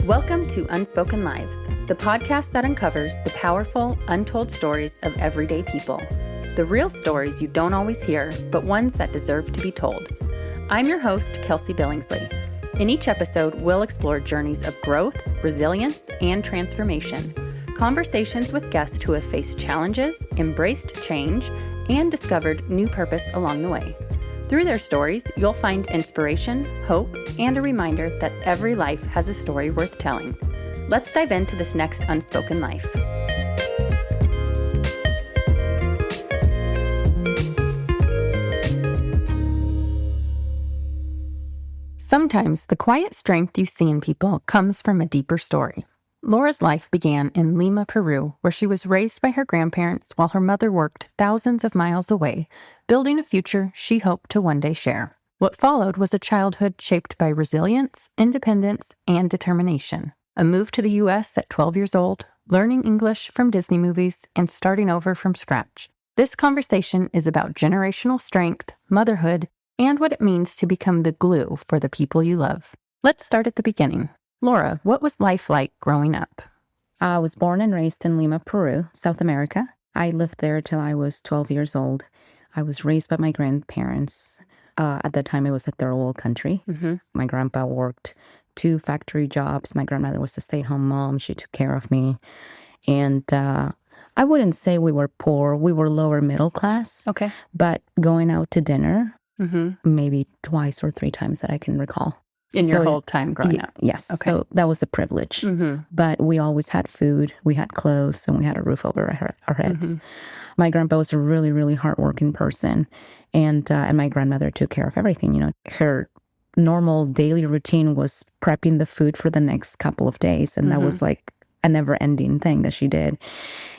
Welcome to Unspoken Lives, the podcast that uncovers the powerful, untold stories of everyday people. The real stories you don't always hear, but ones that deserve to be told. I'm your host, Kelsey Billingsley. In each episode, we'll explore journeys of growth, resilience, and transformation. Conversations with guests who have faced challenges, embraced change, and discovered new purpose along the way. Through their stories, you'll find inspiration, hope, and a reminder that every life has a story worth telling. Let's dive into this next Unspoken Life. Sometimes the quiet strength you see in people comes from a deeper story. Laura's life began in Lima, Peru, where she was raised by her grandparents while her mother worked thousands of miles away, building a future she hoped to one day share. What followed was a childhood shaped by resilience, independence, and determination. A move to the U.S. at 12 years old, learning English from Disney movies, and starting over from scratch. This conversation is about generational strength, motherhood, and what it means to become the glue for the people you love. Let's start at the beginning. Laura, what was life like growing up? I was born and raised in Lima, Peru, South America. I lived there till I was 12 years old. I was raised by my grandparents. At that time, it was a third world country. Mm-hmm. My grandpa worked 2 factory jobs. My grandmother was a stay-at-home mom. She took care of me. And I wouldn't say we were poor. We were lower middle class. Okay. But going out to dinner, Mm-hmm. maybe twice or 3 times that I can recall. In your whole time growing up? Yes. Okay. So that was a privilege. Mm-hmm. But we always had food, we had clothes, and we had a roof over our heads. Mm-hmm. My grandpa was a really, really hardworking person. And my grandmother took care of everything. You know, her normal daily routine was prepping the food for the next couple of days. And that was like a never-ending thing that she did.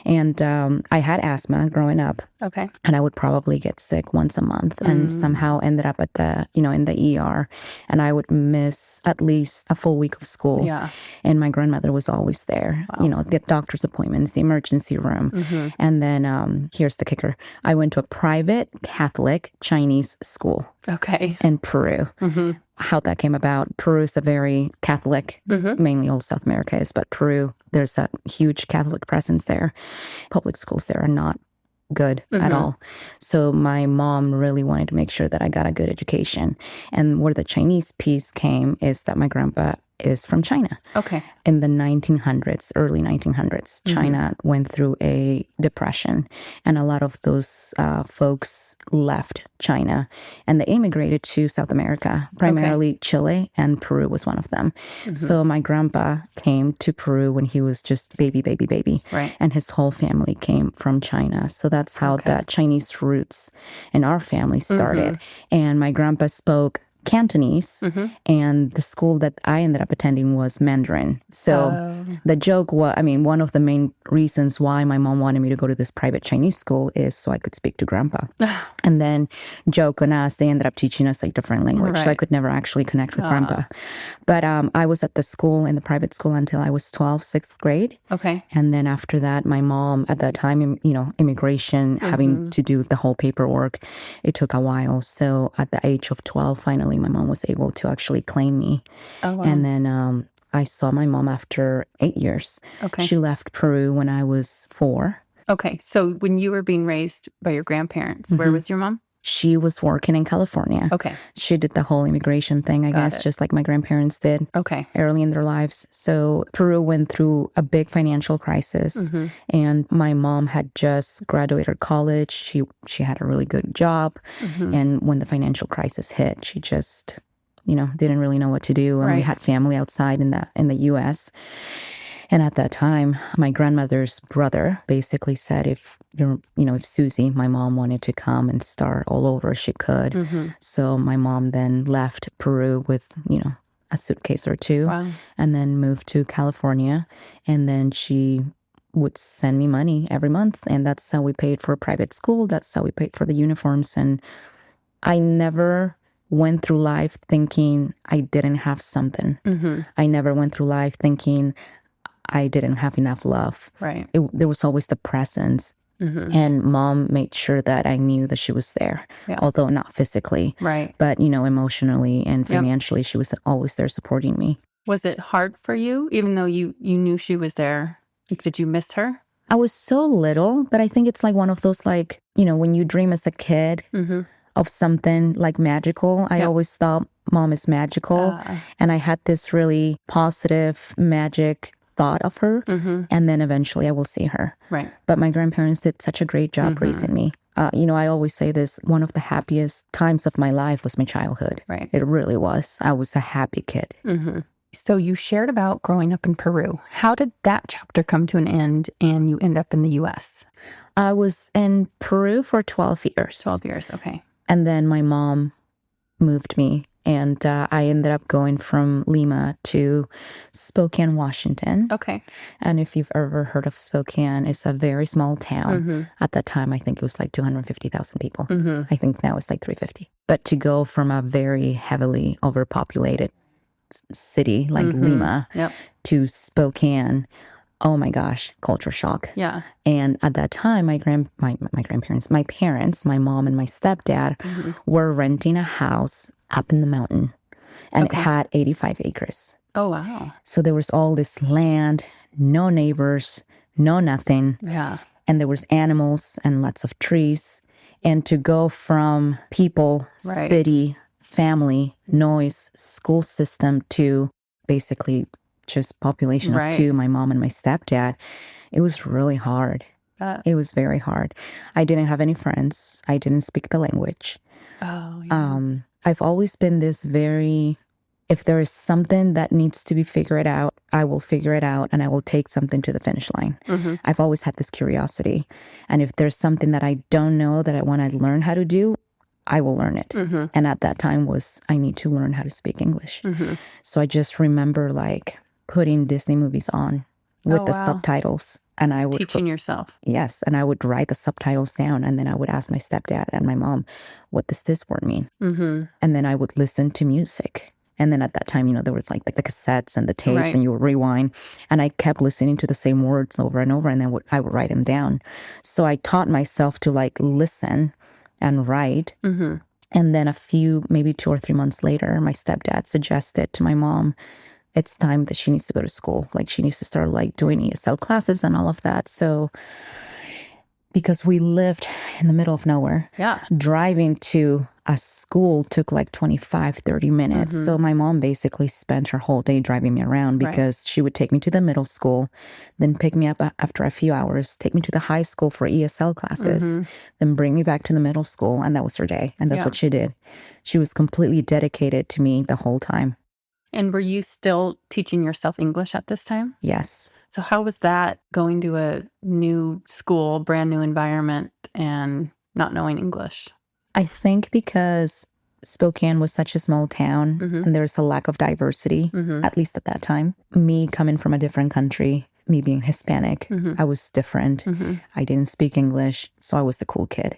And I had asthma growing up. Okay. And I would probably get sick once a month and somehow ended up at the, in the ER. And I would miss at least a full week of school. Yeah. And my grandmother was always there, Wow. the doctor's appointments, the emergency room. Mm-hmm. And then here's the kicker. I went to a private Catholic Chinese school Okay. in Peru. Mm-hmm. How that came about, Peru is a very Catholic, mainly all South America is, but Peru, there's a huge Catholic presence there. Public schools there are not good at all. So my mom really wanted to make sure that I got a good education. And where the Chinese piece came is that my grandpa is from China. Okay. In the 1900s, early 1900s, China went through a depression. And a lot of those folks left China and they immigrated to South America, primarily Chile, and Peru was one of them. So my grandpa came to Peru when he was just baby. Right. And his whole family came from China. So that's how the Chinese roots in our family started. And my grandpa spoke Cantonese, and the school that I ended up attending was Mandarin. So the joke was, one of the main reasons why my mom wanted me to go to this private Chinese school is so I could speak to grandpa. And then joke on us, they ended up teaching us like different language, so I could never actually connect with grandpa. But I was at in the private school until I was 12, 6th grade. Okay. And then after that, my mom, at that time, immigration, having to do the whole paperwork, it took a while. So at the age of 12, finally, my mom was able to actually claim me. Oh, wow. And then I saw my mom after 8 years. Okay. She left Peru when I was 4. Okay. So when you were being raised by your grandparents, where was your mom? She was working in California. Okay. She did the whole immigration thing, I guess, just like my grandparents did. Okay. Early in their lives. So Peru went through a big financial crisis, and my mom had just graduated college. She had a really good job, and when the financial crisis hit, she just, didn't really know what to do. And we had family outside in the U.S. And at that time, my grandmother's brother basically said, if Susie, my mom, wanted to come and start all over, she could. So my mom then left Peru with, a suitcase or 2, and then moved to California. And then she would send me money every month. And that's how we paid for private school. That's how we paid for the uniforms. And I never went through life thinking I didn't have something. I never went through life thinking I didn't have enough love. Right. There was always the presence. And mom made sure that I knew that she was there, although not physically. Right. But, emotionally and financially, she was always there supporting me. Was it hard for you, even though you knew she was there? Like, did you miss her? I was so little, but I think it's like one of those, like, when you dream as a kid of something like magical. I always thought mom is magical. And I had this really positive, magic thought of her. And then eventually I will see her. Right. But my grandparents did such a great job raising me. I always say this, one of the happiest times of my life was my childhood. Right. It really was. I was a happy kid. So you shared about growing up in Peru. How did that chapter come to an end and you end up in the U.S.? I was in Peru for 12 years. 12 years, okay. And then my mom moved me, and I ended up going from Lima to Spokane, Washington. Okay. And if you've ever heard of Spokane, it's a very small town. At that time, I think it was like 250,000 people. I think now it's like 350. But to go from a very heavily overpopulated city like Lima to Spokane, oh my gosh, culture shock. Yeah. And at that time, my grandparents, my parents, my mom and my stepdad were renting a house up in the mountain, and it had 85 acres. Oh, wow. So there was all this land, no neighbors, no nothing. Yeah. And there was animals and lots of trees. And to go from people, city, family, noise, school system to basically just population of two, my mom and my stepdad, it was really hard. It was very hard. I didn't have any friends. I didn't speak the language. Oh, yeah. I've always been this very, if there is something that needs to be figured out, I will figure it out and I will take something to the finish line. I've always had this curiosity. And if there's something that I don't know that I want to learn how to do, I will learn it. And at that time I need to learn how to speak English. So I just remember like putting Disney movies on with the subtitles. And I would teaching yourself. Yes. And I would write the subtitles down. And then I would ask my stepdad and my mom, what does this word mean? And then I would listen to music. And then at that time, there was like the cassettes and the tapes and you would rewind. And I kept listening to the same words over and over. And then I would write them down. So I taught myself to like listen and write. And then maybe 2 or 3 months later, my stepdad suggested to my mom, it's time that she needs to go to school. Like she needs to start like doing ESL classes and all of that. So because we lived in the middle of nowhere, driving to a school took like 25, 30 minutes. So my mom basically spent her whole day driving me around because she would take me to the middle school, then pick me up after a few hours, take me to the high school for ESL classes, then bring me back to the middle school. And that was her day. And that's what she did. She was completely dedicated to me the whole time. And were you still teaching yourself English at this time? Yes. So how was that, going to a new school, brand new environment, and not knowing English? I think because Spokane was such a small town and there was a lack of diversity, at least at that time. Me coming from a different country, me being Hispanic, I was different. I didn't speak English, so I was the cool kid.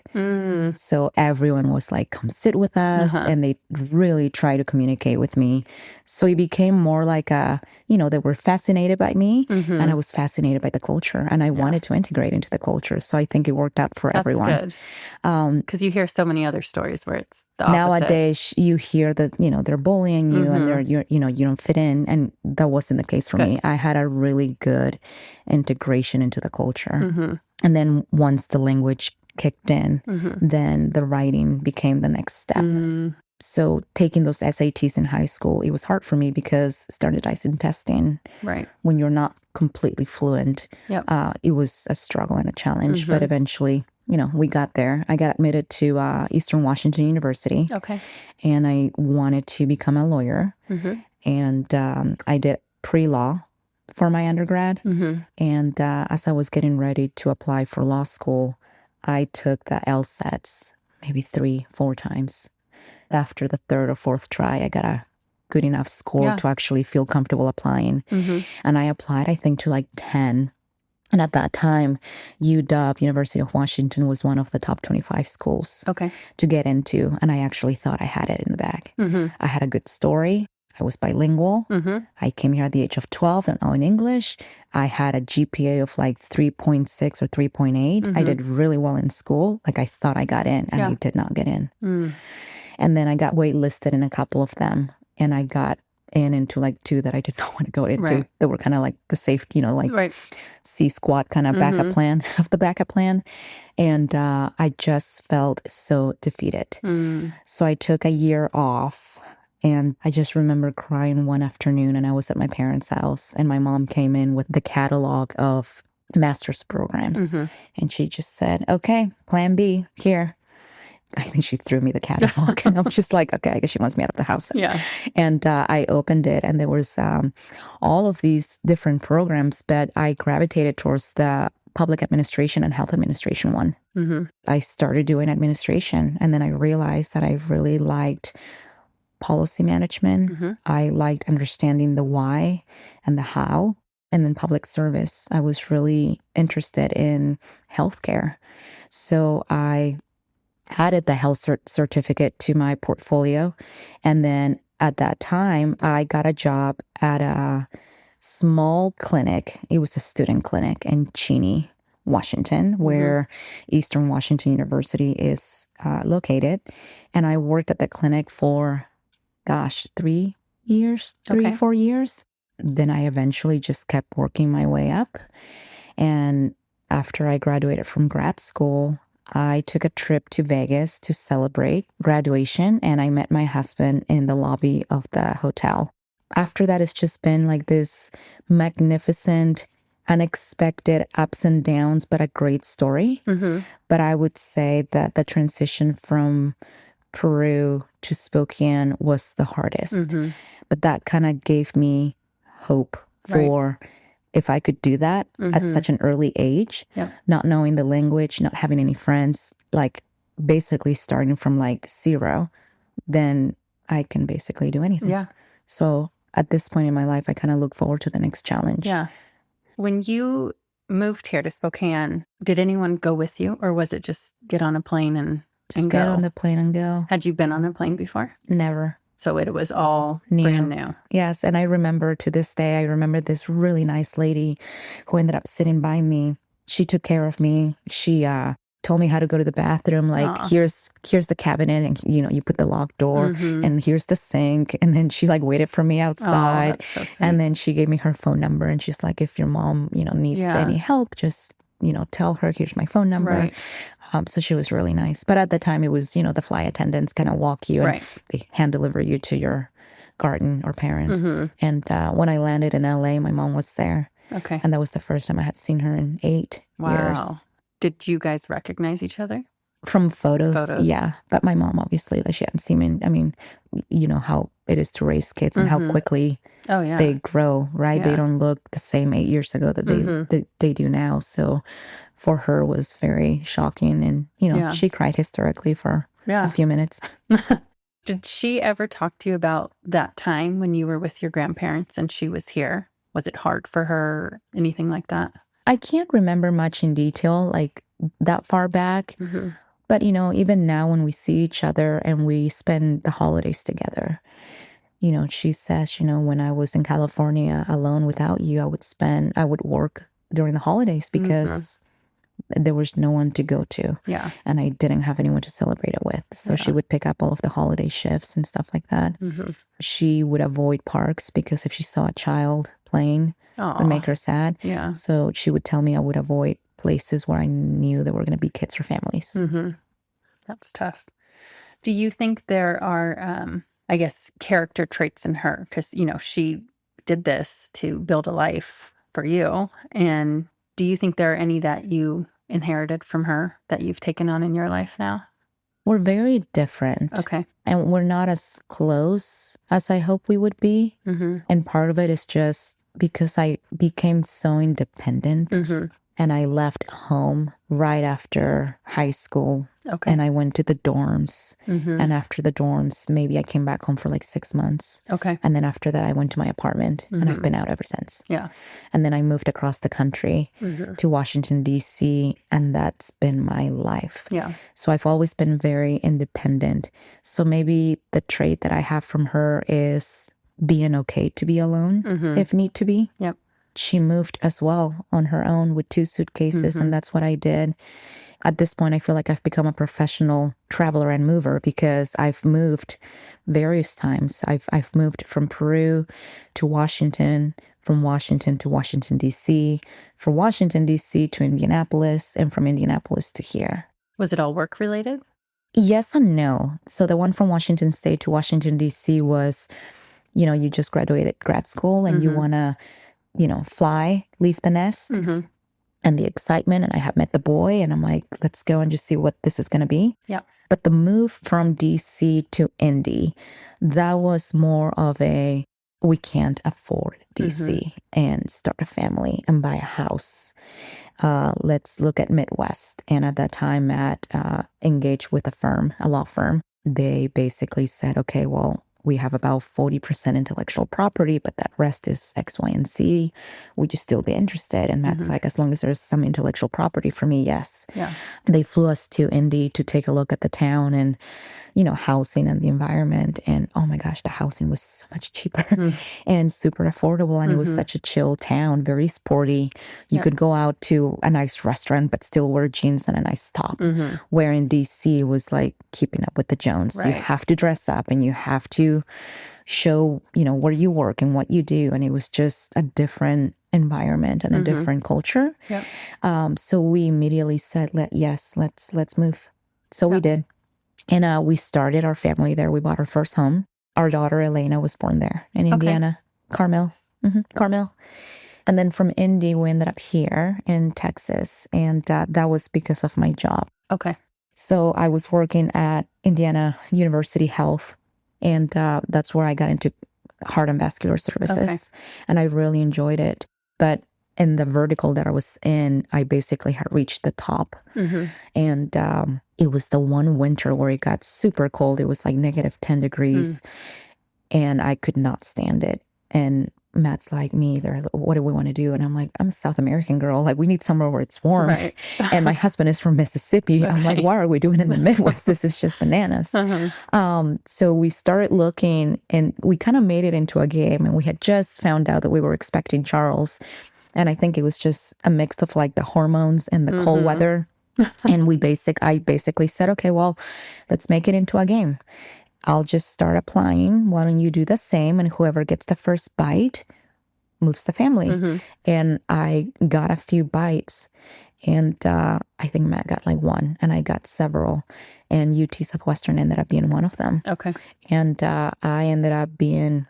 So everyone was like, come sit with us. And they really try to communicate with me. So it became more like they were fascinated by me and I was fascinated by the culture and I wanted to integrate into the culture. So I think it worked out for everyone. That's good. Because you hear so many other stories where it's the opposite. Nowadays, you hear that, they're bullying you and you don't fit in. And that wasn't the case for me. I had a really good integration into the culture. And then once the language kicked in, then the writing became the next step. So taking those SATs in high school, it was hard for me because standardizing testing, when you're not completely fluent, it was a struggle and a challenge. But eventually, we got there. I got admitted to Eastern Washington University. Okay. And I wanted to become a lawyer. And I did pre-law for my undergrad. And as I was getting ready to apply for law school, I took the LSATs maybe 3-4 times. After the 3rd or 4th try, I got a good enough score to actually feel comfortable applying. And I applied, I think, to like 10. And at that time, UW, University of Washington, was one of the top 25 schools to get into. And I actually thought I had it in the bag. I had a good story. I was bilingual. I came here at the age of 12 and knowing English. I had a GPA of like 3.6 or 3.8. I did really well in school. Like I thought I got in and I did not get in. And then I got waitlisted in a couple of them and I got into like two that I did not want to go into. Right. That were kind of like the safe, like Right. C squad kind of backup plan of the backup plan. And I just felt so defeated. So I took a year off. And I just remember crying one afternoon, and I was at my parents' house, and my mom came in with the catalog of master's programs. And she just said, okay, plan B, here. I think she threw me the catalog, and I was just like, okay, I guess she wants me out of the house. Yeah. And I opened it, and there was all of these different programs, but I gravitated towards the public administration and health administration one. I started doing administration, and then I realized that I really liked policy management. I liked understanding the why and the how. And then public service. I was really interested in healthcare. So I added the health certificate to my portfolio. And then at that time, I got a job at a small clinic. It was a student clinic in Cheney, Washington, where Eastern Washington University is located. And I worked at the clinic for 3 years, 4 years. Then I eventually just kept working my way up. And after I graduated from grad school, I took a trip to Vegas to celebrate graduation, and I met my husband in the lobby of the hotel. After that, it's just been like this magnificent, unexpected ups and downs, but a great story. But I would say that the transition from Peru to Spokane was the hardest. But that kind of gave me hope for if I could do that at such an early age, not knowing the language, not having any friends, like basically starting from like zero, then I can basically do anything. Yeah. So at this point in my life, I kind of look forward to the next challenge. Yeah. When you moved here to Spokane, did anyone go with you, or was it just get on a plane and Just go? get on the plane and go. Had you been on a plane before? Never. So it was all brand new. Yes. And I remember to this day, I remember this really nice lady who ended up sitting by me. She took care of me. She told me how to go to the bathroom. Like, here's the cabinet, and you put the locked door, and here's the sink. And then she like waited for me outside. That's so sweet. And then she gave me her phone number, and she's like, if your mom, needs any help, just tell her, here's my phone number. Right. So she was really nice. But at the time, it was, the flight attendants kind of walk you and they hand deliver you to your guardian or parent. And when I landed in LA, my mom was there. Okay. And that was the first time I had seen her in 8 years. Did you guys recognize each other? From photos, yeah. But my mom, obviously, like, she hadn't seen me. I mean, you know how it is to raise kids and how quickly they grow, right? Yeah. They don't look the same 8 years ago that they do now. So for her, was very shocking. And, she cried hysterically for a few minutes. Did she ever talk to you about that time when you were with your grandparents and she was here? Was it hard for her? Anything like that? I can't remember much in detail, like that far back. But, even now when we see each other and we spend the holidays together, she says, when I was in California alone without you, I would work during the holidays because there was no one to go to. Yeah. And I didn't have anyone to celebrate it with. So she would pick up all of the holiday shifts and stuff like that. She would avoid parks because if she saw a child playing, it would make her sad. Yeah. So she would tell me I would avoid places where I knew there were going to be kids or families. That's tough. Do you think there are, character traits in her? Because, she did this to build a life for you. And do you think there are any that you inherited from her that you've taken on in your life now? We're very different. Okay. And we're not as close as I hope we would be. And part of it is just because I became so independent. And I left home right after high school. Okay. And I went to the dorms. And after the dorms, maybe I came back home for like 6 months. Okay. And then after that, I went to my apartment. And I've been out ever since. Yeah. And then I moved across the country to Washington, D.C. And that's been my life. Yeah. So I've always been very independent. So maybe the trait that I have from her is being okay to be alone if need to be. Yep. She moved as well on her own with 2 suitcases, and that's what I did. at this point, I feel like I've become a professional traveler and mover because I've moved various times. I've moved from Peru to Washington, from Washington to Washington, D.C., from Washington, D.C. to Indianapolis, and from Indianapolis to here. Was it all work related? Yes and no. So the one from Washington State to Washington, D.C. was, you just graduated grad school and you want to, fly, leave the nest and the excitement. And I have met the boy and I'm like, let's go and just see what this is going to be. Yeah. But the move from D.C. to Indy, that was more of a, we can't afford D.C. and start a family and buy a house. Let's look at Midwest. And at that time, Matt engaged with a law firm. They basically said, okay, well, we have about 40% intellectual property, but that rest is X, Y, and Z. Would you still be interested? And Matt's like, as long as there's some intellectual property for me, yes. Yeah. They flew us to Indy to take a look at the town and, housing and the environment. And oh my gosh, the housing was so much cheaper and super affordable. And it was such a chill town, very sporty. You could go out to a nice restaurant, but still wear jeans and a nice top. Where in DC was like keeping up with the Jones. Right. You have to dress up and you have to show, where you work and what you do. And it was just a different environment and a different culture. Yep. So we immediately said, let's move. So we did. And we started our family there. We bought our first home. Our daughter, Elena, was born there in Indiana. Carmel. Carmel. And then from Indy, we ended up here in Texas. And that was because of my job. Okay. So I was working at Indiana University Health. And that's where I got into heart and vascular services. Okay. And I really enjoyed it. But in the vertical that I was in, I basically had reached the top. And it was the one winter where it got super cold. It was like negative 10 degrees. And I could not stand it. And Matt's like, me, they're like, what do we want to do? And I'm like, I'm a South American girl. Like, we need somewhere where it's warm. Right. And my husband is from Mississippi. I'm like, why are we doing it in the Midwest? This is just bananas. So we started looking and we kind of made it into a game. And we had just found out that we were expecting Charles. And I think it was just a mix of like the hormones and the cold weather. And I basically said, okay, well, let's make it into a game. I'll just start applying. Why don't you do the same? And whoever gets the first bite moves the family. And I got a few bites. And I think Matt got like one. And I got several. And UT Southwestern ended up being one of them. Okay. And I ended up being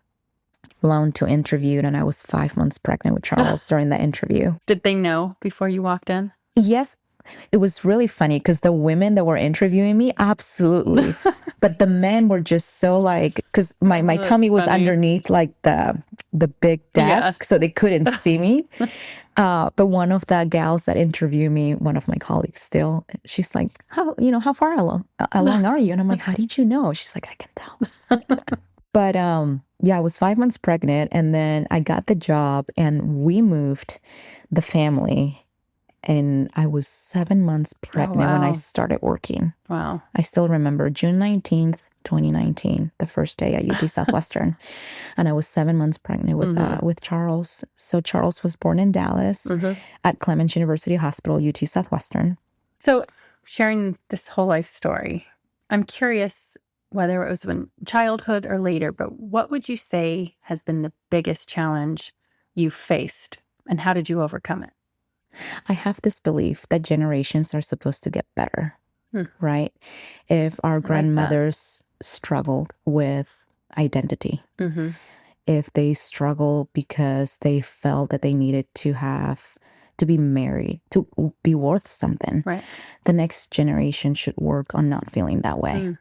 flown to interview. And I was 5 months pregnant with Charles during the interview. Did they know before you walked in? Yes. It was really funny because the women that were interviewing me, absolutely. But the men were just so like, because my tummy was underneath like the big desk, so they couldn't see me. But one of the gals that interviewed me, one of my colleagues still, she's like, how far along are you? And I'm like, how did you know? She's like, I can tell. But I was 5 months pregnant and then I got the job and we moved the family. And I was 7 months pregnant when I started working. Wow. I still remember June 19th, 2019, the first day at UT Southwestern. And I was 7 months pregnant with Charles. So Charles was born in Dallas at Clements University Hospital, UT Southwestern. So sharing this whole life story, I'm curious whether it was in childhood or later, but what would you say has been the biggest challenge you faced and how did you overcome it? I have this belief that generations are supposed to get better, right? If our grandmothers struggled with identity, if they struggle because they felt that they needed to be married, to be worth something, right, the next generation should work on not feeling that way.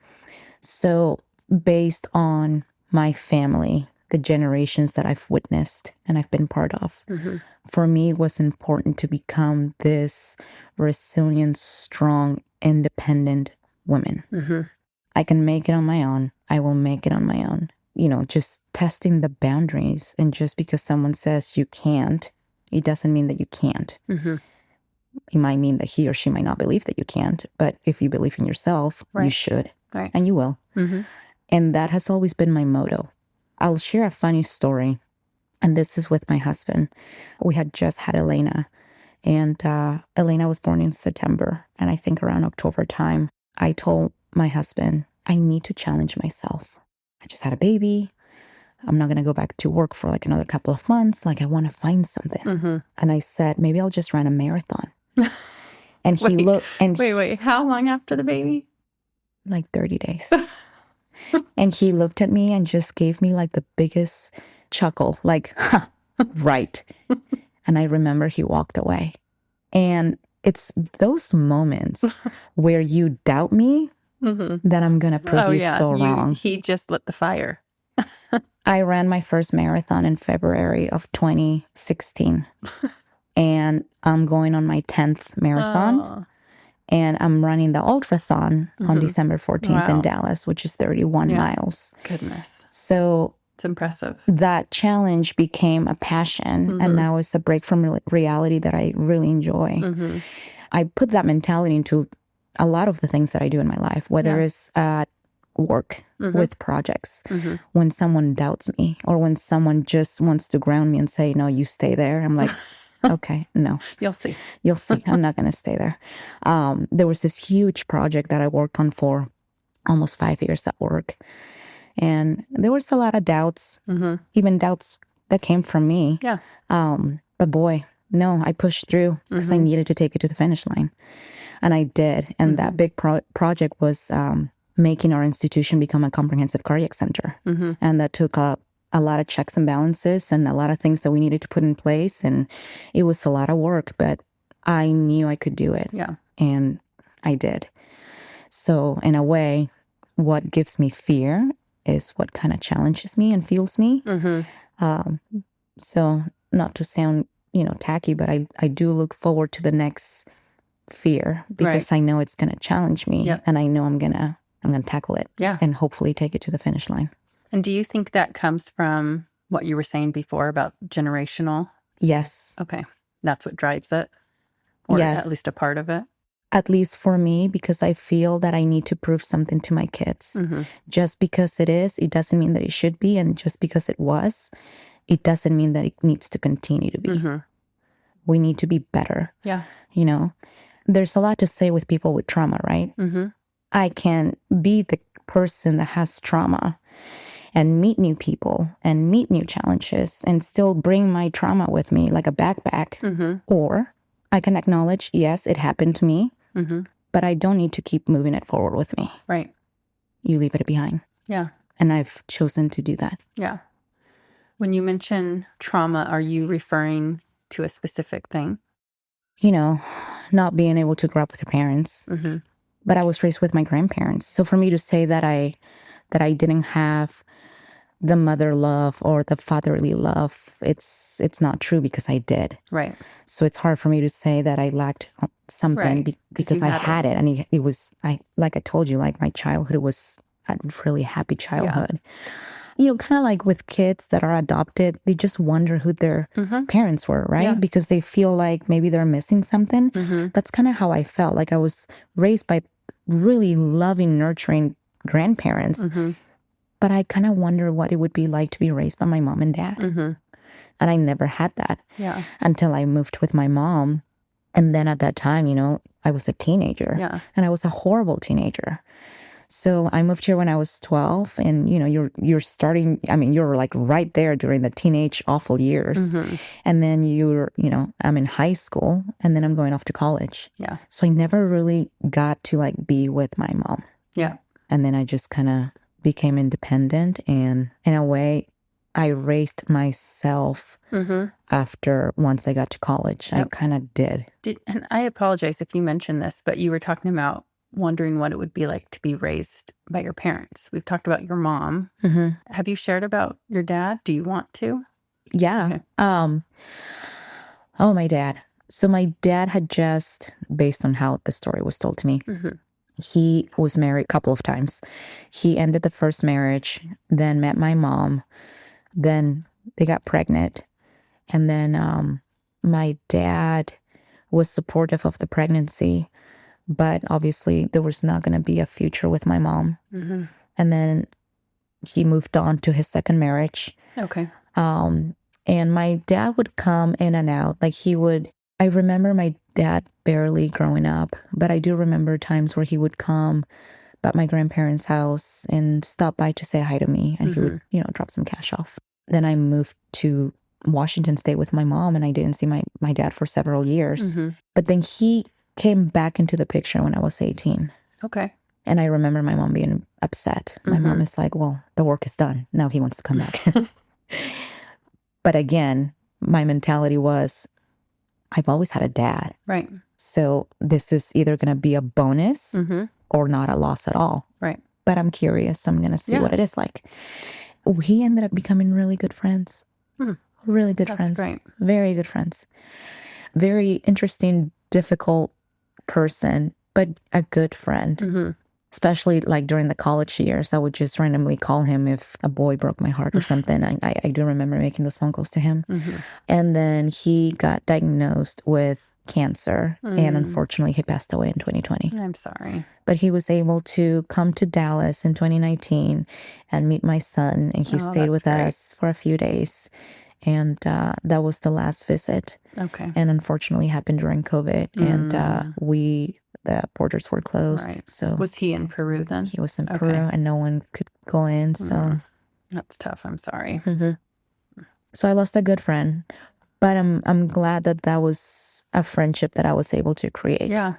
So based on my family, the generations that I've witnessed and I've been part of, for me, it was important to become this resilient, strong, independent woman. I can make it on my own. I will make it on my own. Just testing the boundaries. And just because someone says you can't, it doesn't mean that you can't. It might mean that he or she might not believe that you can't. But if you believe in yourself, you should. Right. And you will. And that has always been my motto. I'll share a funny story. And this is with my husband. We had just had Elena. And Elena was born in September. And I think around October time, I told my husband, I need to challenge myself. I just had a baby. I'm not going to go back to work for like another couple of months. Like, I want to find something. And I said, maybe I'll just run a marathon. And he looked. And wait. How long after the baby? Like 30 days. And he looked at me and just gave me like the biggest chuckle, like, huh, right. And I remember he walked away. And it's those moments where you doubt me that I'm going to prove you so wrong. He just lit the fire. I ran my first marathon in February of 2016. And I'm going on my 10th marathon. Oh. And I'm running the ultrathon on December 14th in Dallas, which is 31 miles. Goodness. So it's impressive. That challenge became a passion. And now it's a break from reality that I really enjoy. I put that mentality into a lot of the things that I do in my life, whether it's at work with projects, when someone doubts me or when someone just wants to ground me and say, no, you stay there. I'm like, okay, no. You'll see. You'll see. I'm not going to stay there. There was this huge project that I worked on for almost 5 years at work. And there was a lot of doubts, even doubts that came from me. Yeah. But boy, no, I pushed through because I needed to take it to the finish line. And I did. And that big project was making our institution become a comprehensive cardiac center. And that took up a lot of checks and balances and a lot of things that we needed to put in place. And it was a lot of work, but I knew I could do it. Yeah. And I did. So in a way, what gives me fear is what kind of challenges me and fuels me. So not to sound, tacky, but I do look forward to the next fear because I know it's going to challenge me and I know I'm going to tackle it and hopefully take it to the finish line. And do you think that comes from what you were saying before about generational? Yes. Okay. That's what drives it? Or at least a part of it? At least for me, because I feel that I need to prove something to my kids. Just because it is, it doesn't mean that it should be. And just because it was, it doesn't mean that it needs to continue to be. We need to be better. Yeah. There's a lot to say with people with trauma, right? I can be the person that has trauma and meet new people and meet new challenges and still bring my trauma with me like a backpack. Or I can acknowledge, yes, it happened to me, but I don't need to keep moving it forward with me. Right. You leave it behind. Yeah. And I've chosen to do that. Yeah. When you mention trauma, are you referring to a specific thing? Not being able to grow up with your parents. But I was raised with my grandparents. So for me to say that I didn't have the mother love or the fatherly love, it's not true because I did. Right. So it's hard for me to say that I lacked something because I had it. And it was, like I told you, like my childhood was a really happy childhood. Kind of like with kids that are adopted, they just wonder who their parents were, right? Yeah. Because they feel like maybe they're missing something. That's kind of how I felt. Like I was raised by really loving, nurturing grandparents. But I kind of wonder what it would be like to be raised by my mom and dad. And I never had that until I moved with my mom. And then at that time, I was a teenager. And I was a horrible teenager. So I moved here when I was 12 and, you're starting, you're like right there during the teenage awful years. And then I'm in high school and then I'm going off to college. Yeah. So I never really got to like be with my mom. Yeah. And then I just kind of became independent and in a way I raised myself after once I got to college. I kind of did. And I apologize if you mentioned this, but you were talking about wondering what it would be like to be raised by your parents. We've talked about your mom. Have you shared about your dad? Do you want to? Yeah. Okay. My dad. So my dad had just, based on how the story was told to me, he was married a couple of times. He ended the first marriage, then met my mom, then they got pregnant. And then my dad was supportive of the pregnancy. But obviously, there was not going to be a future with my mom. And then he moved on to his second marriage. Okay. And my dad would come in and out. Like he would I remember my dad barely growing up, but I do remember times where he would come at my grandparents' house and stop by to say hi to me, and he would, drop some cash off. Then I moved to Washington State with my mom, and I didn't see my dad for several years. But then he came back into the picture when I was 18. Okay. And I remember my mom being upset. My mom is like, well, the work is done. Now he wants to come back. But again, my mentality was, I've always had a dad. Right. So this is either going to be a bonus or not a loss at all. Right. But I'm curious. So I'm going to see what it is like. He ended up becoming really good friends. Really good friends. That's great. Very good friends. Very interesting, difficult person, but a good friend. Especially like during the college years, I would just randomly call him if a boy broke my heart or something. I do remember making those phone calls to him. And then he got diagnosed with cancer. And unfortunately, he passed away in 2020. I'm sorry. But he was able to come to Dallas in 2019 and meet my son. And he stayed with us for a few days. And that was the last visit. Okay. And unfortunately happened during COVID. And the borders were closed. Right. So was he in Peru then? He was in Peru and no one could go in. So that's tough. I'm sorry. So I lost a good friend. But I'm glad that was a friendship that I was able to create. Yeah.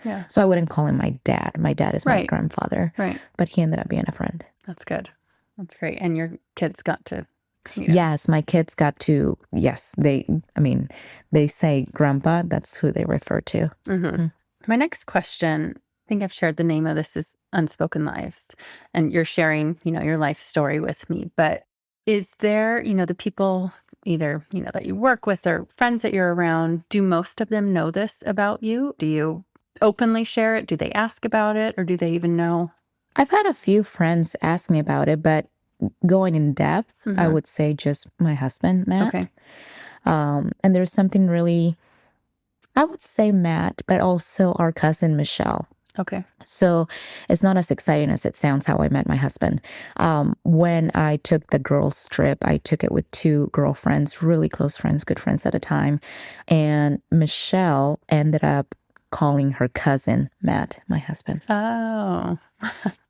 Yeah. So I wouldn't call him my dad. My dad is my grandfather. Right. But he ended up being a friend. That's good. That's great. And your kids got to meet him. Yes, my kids got to, they say grandpa. That's who they refer to. My next question, I think I've shared the name of this, is Unspoken Lives. And you're sharing, your life story with me. But is there, the people either, that you work with or friends that you're around, do most of them know this about you? Do you openly share it? Do they ask about it? Or do they even know? I've had a few friends ask me about it, but going in depth, I would say just my husband, Matt. Okay. And there's something really, I would say Matt, but also our cousin, Michelle. Okay. So it's not as exciting as it sounds how I met my husband. When I took the girls' trip, I took it with two girlfriends, really close friends, good friends at a time. And Michelle ended up calling her cousin, Matt, my husband. Oh.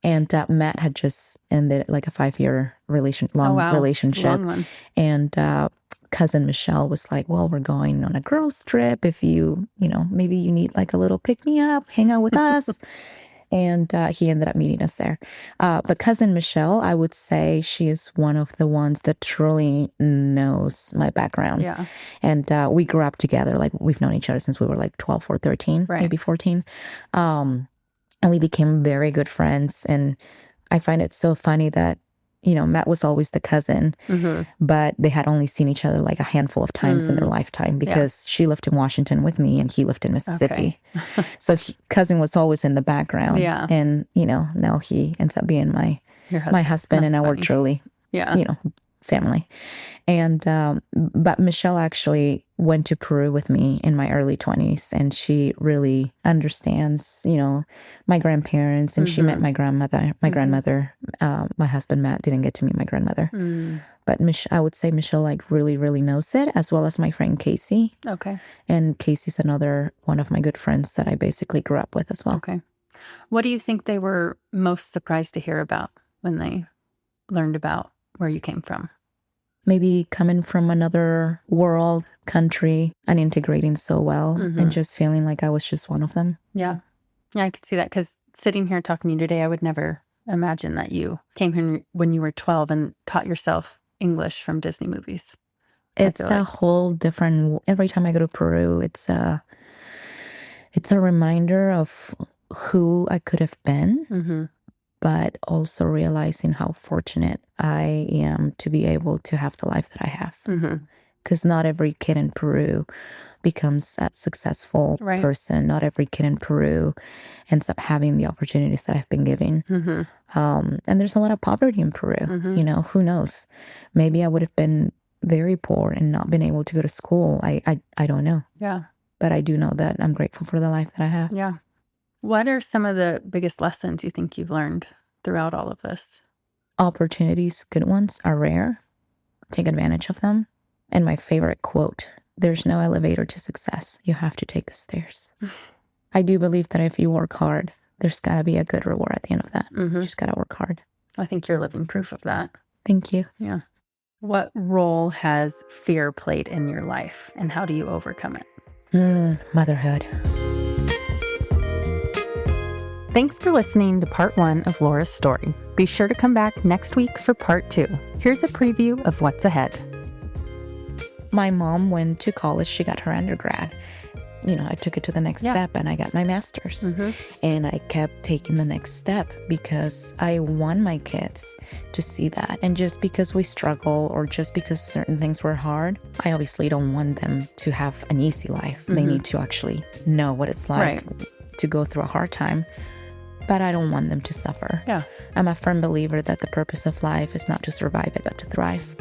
And Matt had just ended like a 5-year relationship. It's a long one. And cousin Michelle was like, well, we're going on a girls' trip. If you, maybe you need like a little pick-me-up, hang out with us. And he ended up meeting us there. But cousin Michelle, I would say she is one of the ones that truly knows my background. Yeah. And we grew up together. Like we've known each other since we were like 12 or 13, maybe 14. And we became very good friends. And I find it so funny that, Matt was always the cousin, but they had only seen each other like a handful of times in their lifetime because she lived in Washington with me and he lived in Mississippi. Okay. So cousin was always in the background. Yeah. And, now he ends up being my husband and we're truly, family. And, but Michelle actually went to Peru with me in my early 20s and she really understands, my grandparents and she met my grandmother. My husband, Matt, didn't get to meet my grandmother. But I would say Michelle like really, really knows it, as well as my friend Casey. Okay. And Casey's another one of my good friends that I basically grew up with as well. Okay. What do you think they were most surprised to hear about when they learned about where you came from? Maybe coming from another world, country, and integrating so well and just feeling like I was just one of them. Yeah. Yeah, I could see that because sitting here talking to you today, I would never imagine that you came here when you were 12 and taught yourself English from Disney movies. It's a whole different, every time I go to Peru, it's a reminder of who I could have been. But also realizing how fortunate I am to be able to have the life that I have. Because not every kid in Peru becomes a successful person. Not every kid in Peru ends up having the opportunities that I've been given. And there's a lot of poverty in Peru. Who knows? Maybe I would have been very poor and not been able to go to school. I don't know. Yeah. But I do know that I'm grateful for the life that I have. Yeah. What are some of the biggest lessons you think you've learned throughout all of this? Opportunities, good ones, are rare. Take advantage of them. And my favorite quote there's no elevator to success. You have to take the stairs. I do believe that if you work hard, there's got to be a good reward at the end of that. You just got to work hard. I think you're living proof of that. Thank you. Yeah. What role has fear played in your life, and how do you overcome it? Motherhood. Thanks for listening to part 1 of Laura's story. Be sure to come back next week for part 2. Here's a preview of what's ahead. My mom went to college. She got her undergrad. I took it to the next step and I got my master's. And I kept taking the next step because I want my kids to see that. And just because we struggle or just because certain things were hard, I obviously don't want them to have an easy life. They need to actually know what it's like to go through a hard time. But I don't want them to suffer. Yeah. I'm a firm believer that the purpose of life is not to survive it, but to thrive.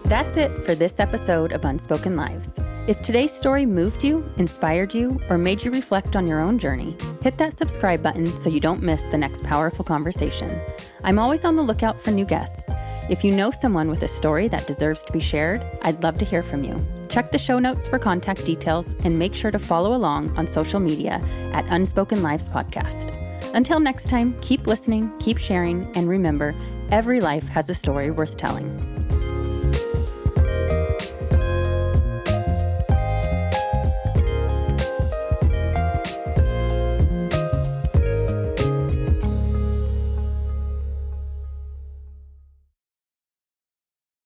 That's it for this episode of Unspoken Lives. If today's story moved you, inspired you, or made you reflect on your own journey, hit that subscribe button so you don't miss the next powerful conversation. I'm always on the lookout for new guests. If you know someone with a story that deserves to be shared, I'd love to hear from you. Check the show notes for contact details and make sure to follow along on social media at Unspoken Lives Podcast. Until next time, keep listening, keep sharing, and remember, every life has a story worth telling.